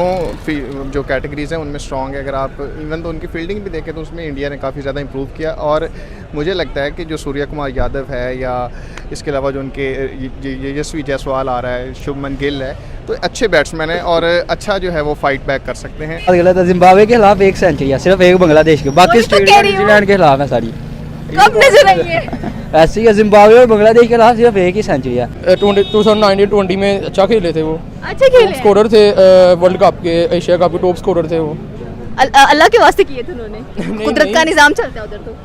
जो कैटेगरीज़ हैं उनमें स्ट्रॉन्ग है। अगर आप इवन तो उनकी फील्डिंग भी देखें तो उसमें इंडिया ने काफ़ी ज़्यादा इंप्रूव किया। और मुझे लगता है कि जो सूर्या कुमार यादव है या इसके अलावा जो उनके यशस्वी जायसवाल आ रहा है, शुभमन गिल है, तो अच्छे बैट्समैन हैं और अच्छा जो है वो फाइट बैक कर सकते हैं। गलत है, जिम्बाब्वे के खिलाफ एक सेंचुरी है, सिर्फ एक बांग्लादेश के, बाकी न्यूजीलैंड के खिलाफ है सारी। कब नजर आई है? ऐसी है, जिम्बाब्वे और बांग्लादेश के खिलाफ सिर्फ एक ही सेंचुरी है। 2019-20 में अच्छा खेले थे वो, अच्छा खेले, स्कोरर थे वर्ल्ड कप के, एशिया कप के टॉप स्कोरर थे वो। अल्लाह के वास्ते किए थे उन्होंने, कुदरत का निजाम चलता है उधर तो।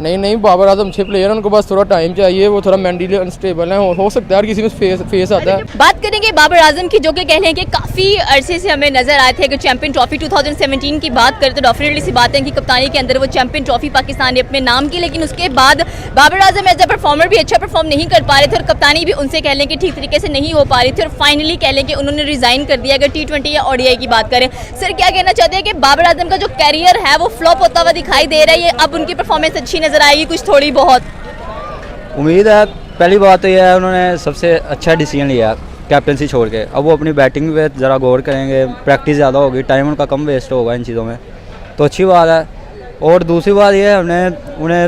नहीं बाबर आजम अच्छे प्लेयर हैं, उनको बस थोड़ा टाइम चाहिए, वो थोड़ा मेंटली अनस्टेबल है, हो सकता है हर किसी में फेस आता है। बात करेंगे बाबर आजम की, जो कि कह लें कि काफ़ी अरसे से हमें नजर आए थे। अगर चैंपियन ट्रॉफी 2017 की बात करें तो डेफिनेटली सी बात है कि कप्तानी के अंदर वो चैंपियन ट्रॉफी पाकिस्तान ने अपने नाम की, लेकिन उसके बाद Babar Azam as a performer भी अच्छा परफॉर्म नहीं कर पा रहे थे और कप्तानी भी उनसे कह लें कि ठीक तरीके से नहीं हो पा रही थी और फाइनली कह लें कि उन्होंने रिजाइन कर दिया। अगर T20 या ODI की बात करें, सर क्या कहना चाहते हैं कि बाबर आजम का जो कैरियर है वो फ्लॉप होता हुआ दिखाई दे रहा है, अब उनकी परफॉर्मेंस अच्छी नजर आएगी कुछ थोड़ी बहुत? उम्मीद है। पहली बात तो यह है, उन्होंने सबसे अच्छा डिसीजन लिया कैप्टनसी छोड़ के। अब वो अपनी बैटिंग पे ज़रा गौर करेंगे, प्रैक्टिस ज़्यादा होगी, टाइम उनका कम वेस्ट होगा इन चीज़ों में, तो अच्छी बात है। और दूसरी बात यह है, उन्हें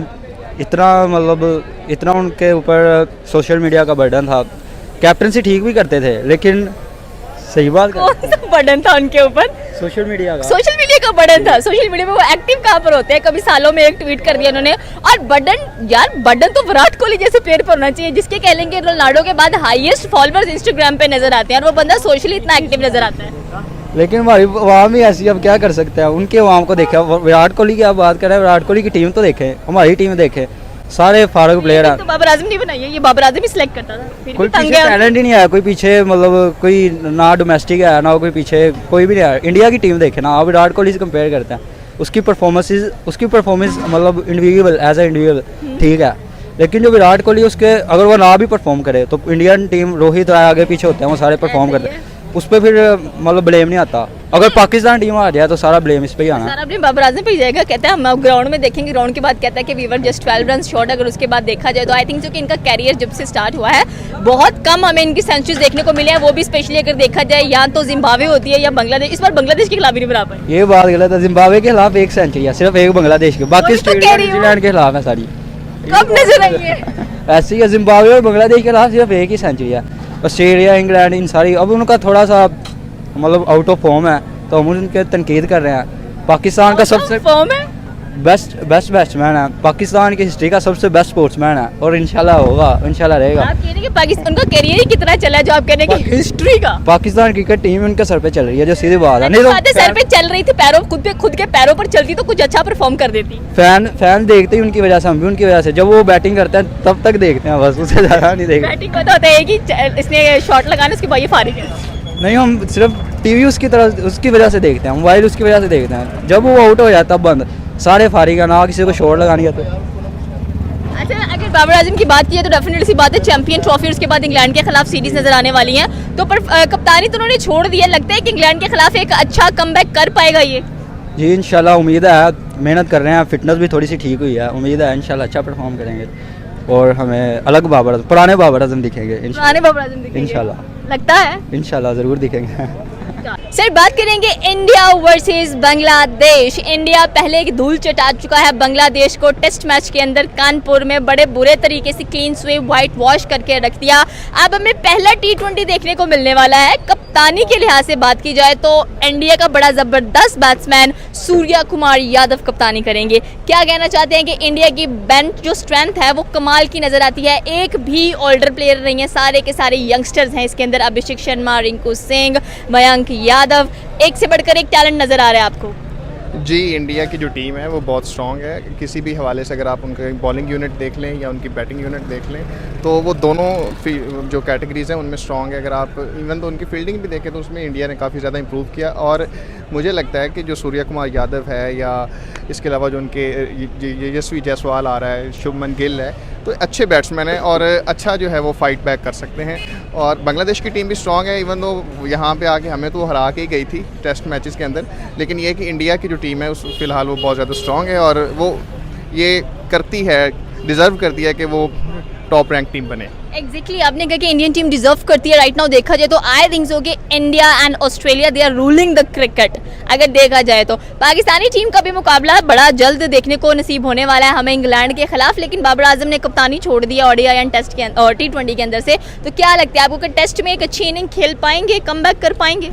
इतना उनके ऊपर सोशल मीडिया का बर्डन था। कैप्टनसी ठीक भी करते थे, लेकिन सही बात कौन सा बर्डन था उनके ऊपर? सोशल मीडिया का बर्डन था। सोशल मीडिया में वो एक्टिव कहाँ पर होते हैं? कभी सालों में एक ट्वीट कर दिया उन्होंने। और बर्डन तो विराट कोहली जैसे प्लेयर पर होना चाहिए, जिसके कह लेंगे रोनाल्डो के बाद हाईएस्ट फॉलोअर्स इंस्टाग्राम पे नजर आते हैं और वो बंदा सोशली इतना एक्टिव नजर आता है। लेकिन हमारी अवाम ही ऐसी, अब क्या कर सकते हैं। उनके अवाम को देखें, विराट कोहली की आप बात करें, विराट कोहली की टीम तो देखें, हमारी टीम देखें, सारे फारूक प्लेयर हैं। तो बाबर आजम नहीं बनाई है, ये बाबर आजम ही सिलेक्ट करता था। फिर कोई भी तंग पीछे है। टैलेंट ही नहीं है, कोई पीछे कोई ना डोमेस्टिक है ना कोई पीछे कोई भी नहीं है। इंडिया की टीम देखे ना, आप विराट कोहली से कंपेयर करते हैं, उसकी performance individual as a individual ठीक है, लेकिन जो विराट कोहली उसके अगर वो ना भी परफॉर्म करे तो इंडियन टीम रोहित राय आगे पीछे होते हैं, वो सारे परफॉर्म करते हैं, उस पर फिर ब्लेम नहीं आता। अगर पाकिस्तान टीम आ जाए तो सारा ब्लेम इस पे ही आना है। सारा ब्लेम बाबर आजम पे ही जाएगा। कहता है हम ग्राउंड में देखेंगे, ग्राउंड के बाद कहता है कि we were just 12 run short. अगर उसके बाद देखा जाए तो आई थिंक जो कि इनका कैरियर जब से स्टार्ट हुआ है बहुत कम हमें इनकी सेंचुरीज देखने को मिले हैं, वो भी स्पेशली अगर देखा जाए या तो जिम्बाब्वे होती है या बांग्लादेश। इस बार बांग्लादेश के खिलाफ ही नहीं बना पाए। ये बात गलत है, जिम्बाब्वे के खिलाफ एक सेंचुरी है, सिर्फ एक बांग्लादेश के, बाकी न्यूजीलैंड के खिलाफ है सारी। कब नजर आई है? ऐसी है, जिम्बाब्वे और बांग्लादेश के खिलाफ सिर्फ एक ही सेंचुरी है। ऑस्ट्रेलिया, इंग्लैंड, इन सारी अब उनका थोड़ा सा आउट ऑफ फॉर्म है, तो हम उनके तनकीद कर रहे हैं। पाकिस्तान का सबसे फॉर्म है, बेस्ट बैट्समैन है, पाकिस्तान की हिस्ट्री का सबसे बेस्ट स्पोर्ट्समैन है और इंशाल्लाह होगा, इंशाल्लाह रहेगा। आप कह रहे हैं कि पाकिस्तान का कैरियर ही कितना चला है, जो आप कह रहे हैं कि हिस्ट्री का पाकिस्तान क्रिकेट टीम उनके सर पे चल रही है, जो सीधी बात है। नहीं तो सर पे चल रही थी, पैरों खुद के पैरों पर चलती तो कुछ अच्छा परफॉर्म कर देती। फैन देखते ही उनकी वजह से, हम भी उनकी वजह से, जब वो बैटिंग करते हैं तब तक देखते हैं, बस उससे ज़्यादा नहीं देखते। बैटिंग का तो होता है कि इसने शॉट लगाने उसके बाद ये फारिग है। नहीं, हम सिर्फ टीवी उसकी वजह से देखते हैं, मोबाइल उसकी वजह से देखते हैं, जब वो आउट हो जाता है बंद, सारे फारिग है, ना किसी को शॉट लगानी है। तो अच्छा, अगर बाबर आजम की बात की है तो डेफिनेटली सी बात है चैंपियन ट्रॉफी, उसके बाद इंग्लैंड के खिलाफ सीरीज नजर आने वाली है, तो पर कप्तानी तो उन्होंने छोड़ दिया। लगता है कि इंग्लैंड के खिलाफ एक अच्छा कमबैक कर पाएगा ये? जी इंशाल्लाह, उम्मीद है, मेहनत कर रहे हैं, फिटनेस भी थोड़ी सी ठीक हुई है, उम्मीद है इंशाल्लाह अच्छा परफॉर्म करेंगे और हमें अलग पुराने बाबर आजम दिखेंगे इंशाल्लाह। लगता है इंशाल्लाह ज़रूर दिखेंगे। सर बात करेंगे इंडिया वर्सेस बांग्लादेश। इंडिया पहले एक धूल चटा चुका है बांग्लादेश को टेस्ट मैच के अंदर कानपुर में, बड़े बुरे तरीके से क्लीन स्वीप व्हाइट वॉश करके रख दिया। अब हमें पहला T20 देखने को मिलने वाला है। कप्तानी के लिहाज से बात की जाए तो इंडिया का बड़ा जबरदस्त बैट्समैन सूर्या कुमार यादव कप्तानी करेंगे। क्या कहना चाहते हैं कि इंडिया की बेंच जो स्ट्रेंथ है वो कमाल की नजर आती है, एक भी ओल्डर प्लेयर नहीं है, सारे के सारे यंगस्टर्स हैं इसके अंदर। अभिषेक शर्मा, रिंकू सिंह, मयंक यादव, एक से बढ़कर एक टैलेंट नजर आ रहा है आपको। जी, इंडिया की जो टीम है वो बहुत स्ट्रॉन्ग है। किसी भी हवाले से अगर आप उनके बॉलिंग यूनिट देख लें या उनकी बैटिंग यूनिट देख लें तो वो दोनों जो कैटेगरीज़ हैं उनमें स्ट्रॉन्ग है। अगर आप इवन तो उनकी फील्डिंग भी देखें तो उसमें इंडिया ने काफ़ी ज़्यादा इंप्रूव किया। और मुझे लगता है कि जो सूर्या कुमार यादव है या इसके अलावा जो उनके यशस्वी जायसवाल आ रहा है, शुभमन गिल है, तो अच्छे बैट्समैन हैं और अच्छा जो है वो फाइट बैक कर सकते हैं। और बांग्लादेश की टीम भी स्ट्रॉन्ग है, इवन दो यहाँ पे आके हमें तो हरा के ही गई थी टेस्ट मैचेस के अंदर, लेकिन ये कि इंडिया की जो टीम है उस फ़िलहाल वो बहुत ज़्यादा स्ट्रॉन्ग है और वो ये करती है, डिज़र्व करती है कि वो टॉप रैंक टीम बने। एग्जैक्टली आपने कहा कि इंडियन टीम डिजर्व करती है राइट नाउ देखा जाए तो आई थिंक सो कि India and Australia they are ruling the cricket. अगर देखा जाए तो पाकिस्तानी टीम का भी मुकाबला बड़ा जल्द देखने को नसीब होने वाला है हमें इंग्लैंड के खिलाफ, लेकिन बाबर आजम ने कप्तानी छोड़ दिया ओडीआई एंड टेस्ट के और T20 के अंदर से। तो क्या लगता है आपको कि टेस्ट में एक अच्छी इनिंग खेल पाएंगे, कमबैक कर पाएंगे?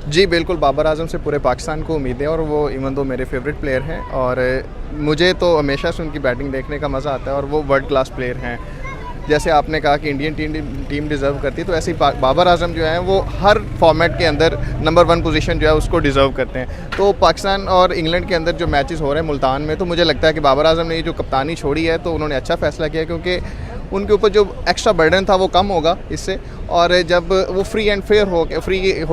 जी बिल्कुल, बाबर आजम से पूरे पाकिस्तान को उम्मीद है और वो इवन दो मेरे फेवरेट प्लेयर हैं और मुझे तो हमेशा से उनकी बैटिंग देखने का मज़ा आता है और वो वर्ल्ड क्लास प्लेयर हैं। जैसे आपने कहा कि इंडियन टीम डिज़र्व करती है, तो ऐसे ही बाबर आजम जो है वो हर फॉर्मेट के अंदर नंबर 1 पोजीशन जो है उसको डिज़र्व करते हैं। तो पाकिस्तान और इंग्लैंड के अंदर जो मैचेस हो रहे हैं मुल्तान में, तो मुझे लगता है कि बाबर आजम ने ये जो कप्तानी छोड़ी है तो उन्होंने अच्छा फ़ैसला किया, क्योंकि उनके ऊपर जो एक्स्ट्रा बर्डन था वो कम होगा इससे, और जब वो फ्री एंड फेयर हो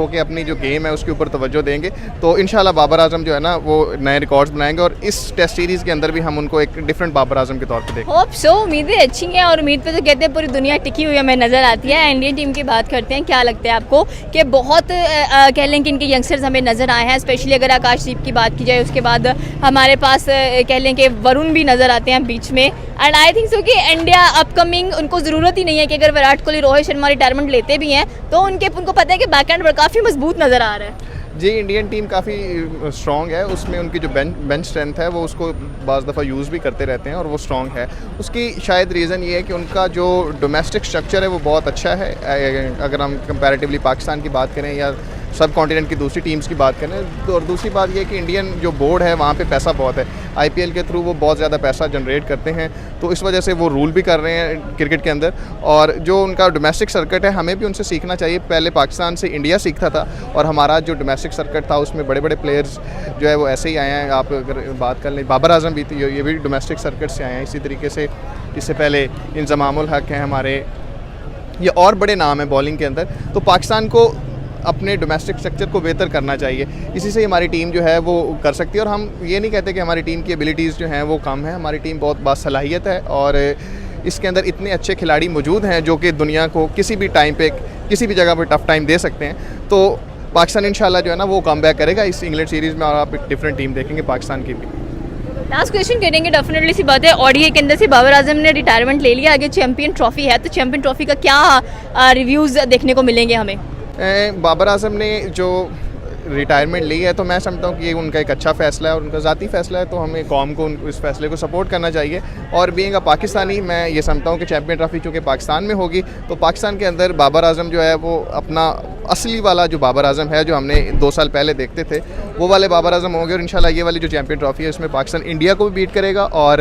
के अपनी जो गेम है उसके ऊपर तवज्जो देंगे तो इंशाल्लाह बाबर आजम जो है ना वो नए रिकॉर्ड्स बनाएंगे और इस टेस्ट सीरीज़ के अंदर भी हम उनको एक डिफरेंट बाबर आजम के तौर पे देखेंगे। होप सो, उम्मीदें अच्छी हैं और उम्मीद पे तो कहते हैं पूरी दुनिया टिकी हुई हमें नज़र आती है। इंडियन टीम की बात करते हैं, क्या लगता है आपको कि बहुत कह लें कि इनके यंगस्टर्स हमें नज़र आए हैं, स्पेशली अगर आकाशदीप की बात की जाए, उसके बाद हमारे पास कह लें कि वरुण भी नज़र आते हैं बीच में, एंड आई थिंक सो कि इंडिया अपकमिंग उनको ज़रूरत ही नहीं है कि अगर विराट कोहली रोहित शर्मा रिटायरमेंट लेते भी हैं तो उनको पता है कि बैकएंड पर काफ़ी मजबूत नज़र आ रहा है। जी, इंडियन टीम काफ़ी स्ट्रॉन्ग है, उसमें उनकी जो बेंच स्ट्रेंथ है वो उसको बाज़ दफ़ा यूज़ भी करते रहते हैं और वो स्ट्रॉन्ग है। उसकी शायद रीज़न ये है कि उनका जो डोमेस्टिक स्ट्रक्चर है वो बहुत अच्छा है। अगर हम कंपैरेटिवली पाकिस्तान की बात करें या सब कॉन्टिनेंट की दूसरी टीम्स की बात करें, तो और दूसरी बात ये है कि इंडियन जो बोर्ड है वहाँ पे पैसा बहुत है, आईपीएल के थ्रू वो बहुत ज़्यादा पैसा जनरेट करते हैं, तो इस वजह से वो रूल भी कर रहे हैं क्रिकेट के अंदर। और जो उनका डोमेस्टिक सर्किट है हमें भी उनसे सीखना चाहिए। पहले पाकिस्तान से इंडिया सीखता था और हमारा जो डोमेस्टिक सर्किट था उसमें बड़े बड़े प्लेयर्स जो है वो ऐसे ही आए हैं। आप अगर बात कर लें, बाबर आजम भी थी, ये भी डोमेस्टिक सर्किट से आए हैं। इसी तरीके से इससे पहले इंजमामुल हक हैं हमारे, ये और बड़े नाम हैं बॉलिंग के अंदर। तो पाकिस्तान को अपने डोमेस्टिक स्ट्रक्चर को बेहतर करना चाहिए, इसी से हमारी टीम जो है वो कर सकती है। और हम ये नहीं कहते कि हमारी टीम की एबिलिटीज़ जो हैं वो कम है, हमारी टीम बहुत बासलाहियत है और इसके अंदर इतने अच्छे खिलाड़ी मौजूद हैं जो कि दुनिया को किसी भी टाइम पे किसी भी जगह पर टफ़ टाइम दे सकते हैं। तो पाकिस्तान इंशाल्लाह जो है ना वो कम बैक करेगा इस इंग्लैंड सीरीज़ में और आप एक डिफरेंट टीम देखेंगे पाकिस्तान की भी। लास्ट क्वेश्चन करेंगे, डेफिनेटली सी बात है ओडीआई के अंदर से बाबर आजम ने रिटायरमेंट ले लिया, आगे चैंपियन ट्रॉफी है, तो चैंपियन ट्रॉफी का क्या रिव्यूज़ देखने को मिलेंगे हमें? बाबर आजम ने जो रिटायरमेंट ली है तो मैं समझता हूँ कि ये उनका एक अच्छा फ़ैसला है और उनका ज़ाती फ़ैसला है, तो हमें कौम को इस फैसले को सपोर्ट करना चाहिए। और बीइंग अ पाकिस्तानी मैं ये समझता हूँ कि चैंपियन ट्रॉफी चूँकि पाकिस्तान में होगी तो पाकिस्तान के अंदर बाबर आजम जो है वो अपना असली वाला जो बाबर आजम है जो हमने 2 साल पहले देखते थे वो वाले बाबर आजम होंगे और इंशाल्लाह ये वाली जो चैंपियन ट्रॉफी है इसमें पाकिस्तान इंडिया को भी बीट करेगा और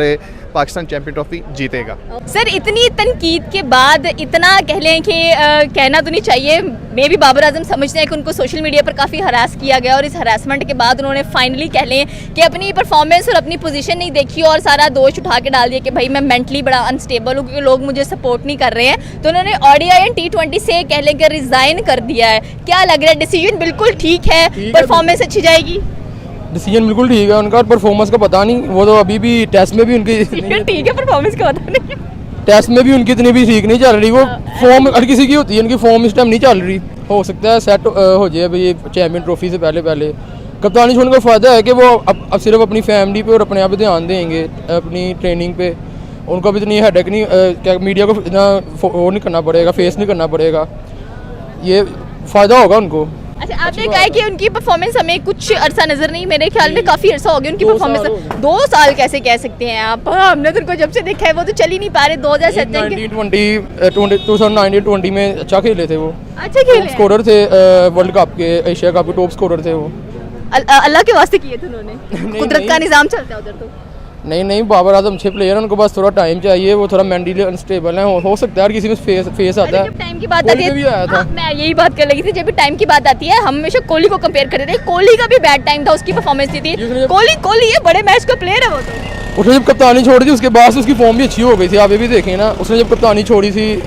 पाकिस्तान चैंपियन ट्रॉफी जीतेगा। सर, इतनी तनकीद के बाद इतना कह लें कि कहना तो नहीं चाहिए, मे भी बाबर आजम समझते हैं कि उनको सोशल मीडिया पर काफ़ी हरास किया गया और इस हरासमेंट के बाद उन्होंने फाइनली कह लें कि अपनी परफॉर्मेंस और अपनी पोजीशन नहीं देखी और सारा दोष उठा के डाल दिया कि भाई मैं मेंटली बड़ा अनस्टेबल हूँ क्योंकि लोग मुझे सपोर्ट नहीं कर रहे हैं, तो उन्होंने ओडीआई एंड T20 से कह लें कि रिज़ाइन कर दिया है। क्या लग रहा है, डिसीजन बिल्कुल ठीक है, परफॉर्मेंस अच्छी जाएगी? डिसीजन बिल्कुल ठीक है उनका, परफॉर्मेंस का पता नहीं, वो तो अभी भी टेस्ट में भी उनकी ठीक है, परफॉर्मेंस का पता नहीं, टेस्ट में भी उनकी इतनी भी ठीक नहीं चल रही, वो फॉर्म हर किसी की होती है, उनकी फॉर्म इस टाइम नहीं चल रही। हो सकता है सेट हो जाए भाई चैंपियन ट्रॉफी से पहले। कप्तानी छोड़ने का फ़ायदा है कि वो अब सिर्फ अपनी फैमिली पे और अपने आप पे ध्यान देंगे, अपनी ट्रेनिंग पे, उनको भी इतनी हेडेक नहीं, क्या मीडिया को इतना वो नहीं करना पड़ेगा, फेस नहीं करना पड़ेगा, ये फ़ायदा होगा उनको। अच्छा, आपने कहा कि उनकी परफॉर्मेंस हमें कुछ अरसा नजर नहीं, मेरे ख्याल में काफी अरसा हो गया उनकी परफॉर्मेंस। 2 साल कैसे कह सकते हैं आप? हमने तो उनको जब से देखा है वो तो चल ही नहीं पा रहे। 2019-20 में अच्छा खेले थे वो, अच्छा खेले, स्कोरर थे वर्ल्ड कप के, एशिया कप के टॉप स्कोरर थे वो। अल्लाह के वास्ते किए थे उन्होंने, कुदरत का निजाम चलता है उधर तो। नहीं, बाबर आजम अच्छे प्लेयर, उनको बस थोड़ा टाइम चाहिए, वो थोड़ा मेंटली अनस्टेबल है, हो सकता है हर किसी में फेस आता है। जब टाइम की बात आती है, मैं यही बात कर लगी थी, जब भी टाइम की बात आती है हम हमेशा कोहली को कंपेयर करते थे, कोहली का भी बैड टाइम था, उसकी परफॉर्मेंस थी। कोहली ये बड़े मैच का प्लेयर है वो तो। उसने जब कप्तानी छोड़ी थी उसके बाद से उसकी फॉर्म भी अच्छी हो गई थी, आप ये भी देखें ना, उसने जब कप्तानी छोड़ी थी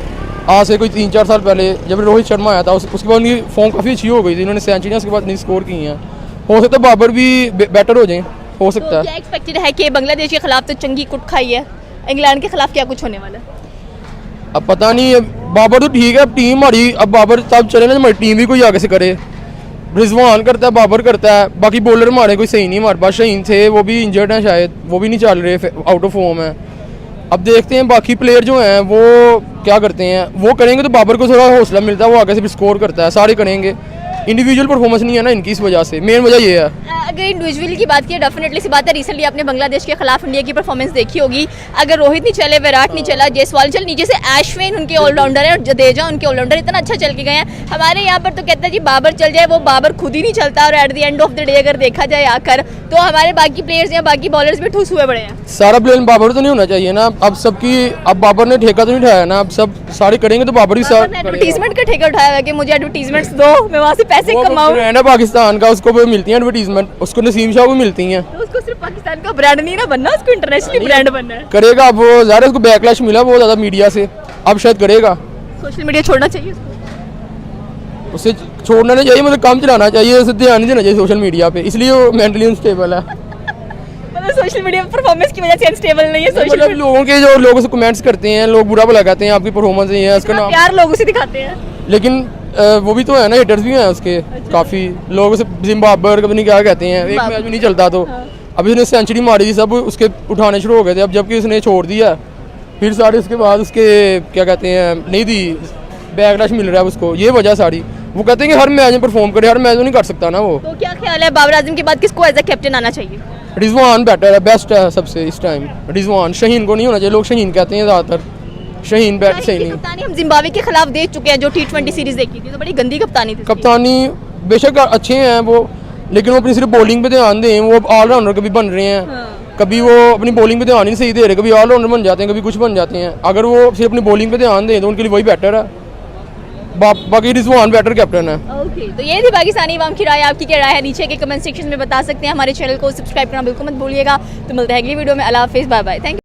आज से कोई 3-4 साल पहले जब रोहित शर्मा आया था उसके बाद उनकी फॉर्म काफ़ी अच्छी हो गई थी, इन्होंने सेंचुरियाँ उसके बाद नहीं स्कोर की हैं, हो सकता है बाबर भी बेटर हो जाए, हो सकता है। क्या एक्सपेक्टेड है कि बांग्लादेश के खिलाफ तो चंगी कुट खाई है, इंग्लैंड के खिलाफ क्या कुछ होने वाला है? अब पता नहीं, बाबर तो ठीक है, अब टीम हमारी, अब बाबर तब चले ना हमारी टीम भी कोई आगे से करे, रिजवान करता है, बाबर करता है, बाकी बॉलर हमारे कोई सही नहीं, हमारे पास शहीन थे वो भी इंजर्ड हैं शायद, वो भी नहीं चल रहे, आउट ऑफ फॉर्म है, अब देखते हैं बाकी प्लेयर जो हैं वो क्या करते हैं, वो करेंगे तो बाबर को थोड़ा हौसला मिलता है, वो आगे से भी स्कोर करता है, सारे करेंगे। इंडिविजुअल परफॉर्मेंस नहीं है ना इनकी, इस वजह से मेन वजह ये है। अगर इंडिविजुअल की बात की डेफिनेटली सी बात है, रिसेंटली आपने बांग्लादेश के खिलाफ इंडिया की परफॉर्मेंस देखी होगी। अगर रोहित नहीं चले, विराट नहीं चला, जयसवाल चल, नीचे से अश्विन उनके ऑलराउंडर है और जडेजा उनके ऑलराउंडर इतना अच्छा चल के गए हैं। हमारे यहाँ पर तो कहते हैं जी बाबर चल जाए, वो बाबर खुद ही नहीं चलता, और at the end of the day अगर देखा जाए आकर तो हमारे बाकी प्लेयर्स या बाकी बॉलर्स भी ठूस हुए पड़े हैं। सारा ब्लेम बाबर तो नहीं होना चाहिए ना, अब सबकी, अब बाबर ने ठेका तो नहीं उठाया ना, अब सब सारे करेंगे तो बाबर भी एडवर्टीजमेंट का ठेका उठाया हुआ है कि मुझे एडवर्टीजमेंट्स दो, मैं वहाँ से पैसे कमाऊँ। ब्रांड है पाकिस्तान का, उसको भी मिलती है एडवर्टीजमेंट, उसको नसीम शाह को मिलती हैं। तो उसको सिर्फ पाकिस्तान का ब्रांड नहीं ना बनना, उसको इंटरनेशनली ब्रांड बनना है। करेगा, अब वो ज़ाहिर है उसको बैकलैश मिला बहुत ज़्यादा मीडिया से, अब शायद करेगा। सोशल मीडिया छोड़ना चाहिए उसको। उसे छोड़ना नहीं चाहिए, मतलब कम चलाना चाहिए, उसे ध्यान नहीं देना चाहिए सोशल मीडिया पे, इसलिए वो मेंटली अनस्टेबल है। मतलब सोशल मीडिया परफॉर्मेंस की वजह से अनस्टेबल नहीं है सोशल मतलब लोगों के जो लोग उसे कमेंट्स करते हैं, लोग बुरा भला कहते हैं आपकी परफॉर्मेंस नहीं है, उसका नाम, प्यार लोग उसे दिखाते हैं। लेकिन वो भी तो है ना, हेटर्स भी हैं उसके काफ़ी लोग, उसे जिम्बाब्वे कभी नहीं क्या कहते हैं, एक मैच भी नहीं चलता तो अभी उसने सेंचुरी मारी थी, सब उसके उठाने शुरू हो गए थे, अब जबकि उसने छोड़ दिया, फिर सारे उसके बाद उसके क्या कहते हैं नहीं दी, बैकलैश मिल रहा है उसको, ये वजह सारी। वो कहते हैं कि हर मैच में परफॉर्म करे, हर मैच में नहीं कर सकता ना वो। तो क्या ख्याल है बाबर आजम के बाद किसको एज अ कैप्टन आना चाहिए? रिजवान बेटर है, बेस्ट है सबसे इस टाइम, रिजवान। शहीन को नहीं होना चाहिए, लोग शहीन कहते हैं ज़्यादातर, शहीन बैट सही नहीं। कप्तानी हम जिम्बाब्वे के खिलाफ देख चुके हैं, जो T20 सीरीज देखी थी, तो बड़ी गंदी कप्तानी थी। कप्तानी बेशक अच्छे हैं वो, लेकिन वो अपनी सिर्फ बॉलिंग पे ध्यान दें, वो ऑलराउंडर कभी बन रहे हैं, कभी वो अपनी बॉलिंग पे ध्यान ही नहीं सही दे रहे, कभी ऑलराउंडर बन जाते हैं, कभी कुछ बन जाते हैं। अगर वो सिर्फ अपनी बॉलिंग पे ध्यान दें तो उनके लिए वही बेटर है, बाकी रिजवान बेटर कैप्टन है। ओके, तो ये थी पाकिस्तानी अवाम की राय। आपकी क्या राय है नीचे के कमेंट सेक्शन में बता सकते हैं। हमारे चैनल को सब्सक्राइब करना बिल्कुल मत भूलिएगा। तो मिलते हैं अगली वीडियो में। अल्लाह हाफिज़, बाय बाय, थैंक यू।